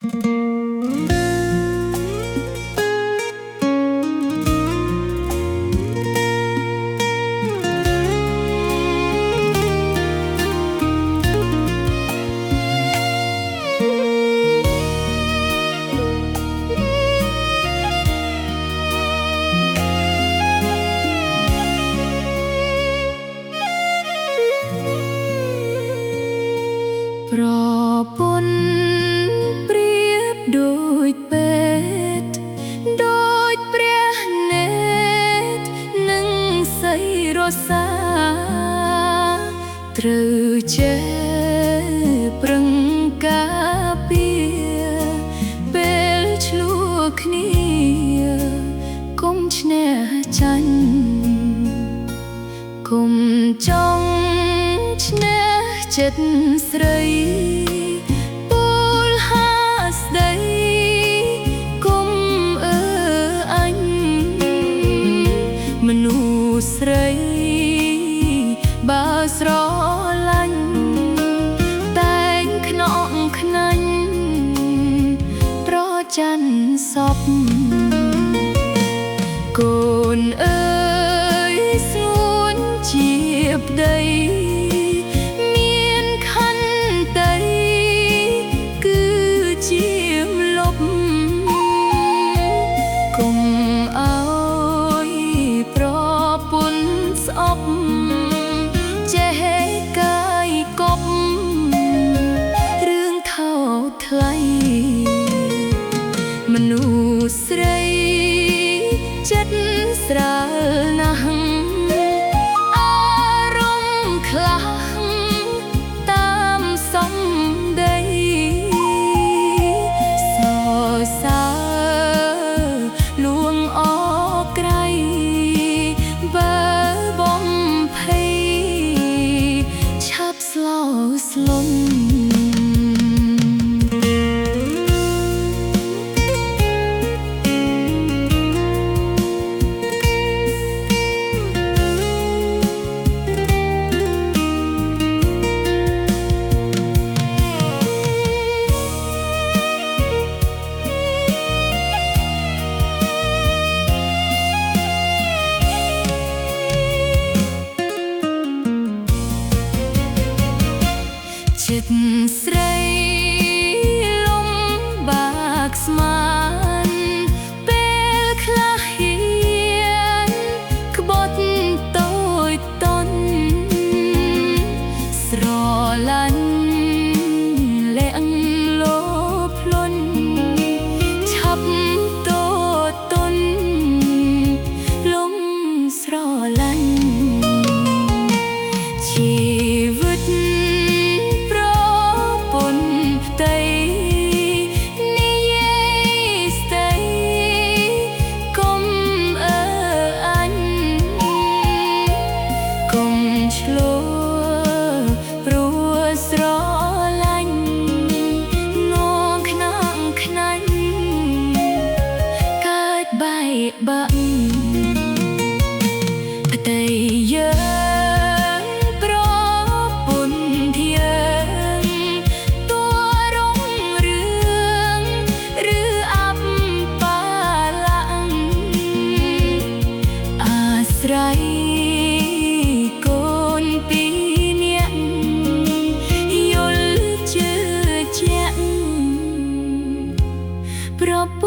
ប្រពន្ធប្រៀបដូចពេទ្យដូចព្រះនេតនឹងសីរសាត្រូវចេះប្រឹងការពារពេលឆ្លោះគ្នាកុំឈ្នះចាញ់កុំចង់ឈ្នះចិត្តស្រីពលហាស្ដីកុំអញមនុស្សស្រីបើស្រឡាញ់តែងខ្នងខ្នាញ់ប្រច័ណ្ឌសពកូនអើយស្ងួនជាប្តីកុំអើយប្រពន្ធស្អប់ចេះកាយកប់រឿងថោកថ្លៃមនុស្សស្រីចិត្តស្រាលណាស់អារម្មណ៍ខ្លះតាមសំដីសរសើរលួងអក្រៃបើបំភ័យឆាប់ស្លោស្លន់ចិត្តស្រីលំបាកស្មានពេលខ្លះហ៊ានក្បត់តូចតន់ស្រឡាញ់លាក់លោភលន់ឆាប់តូចតន់លំស្រឡាញ់ជីវិតឆ្លោះព្រោះស្រឡាញ់ងងខ្នងខ្នាញ់កើតបែកបាក់ផ្ទៃយើងប្រពន្ធយើងតួរុងរឿងឬអាប់បាឡាំងអាស្រ័យប្រព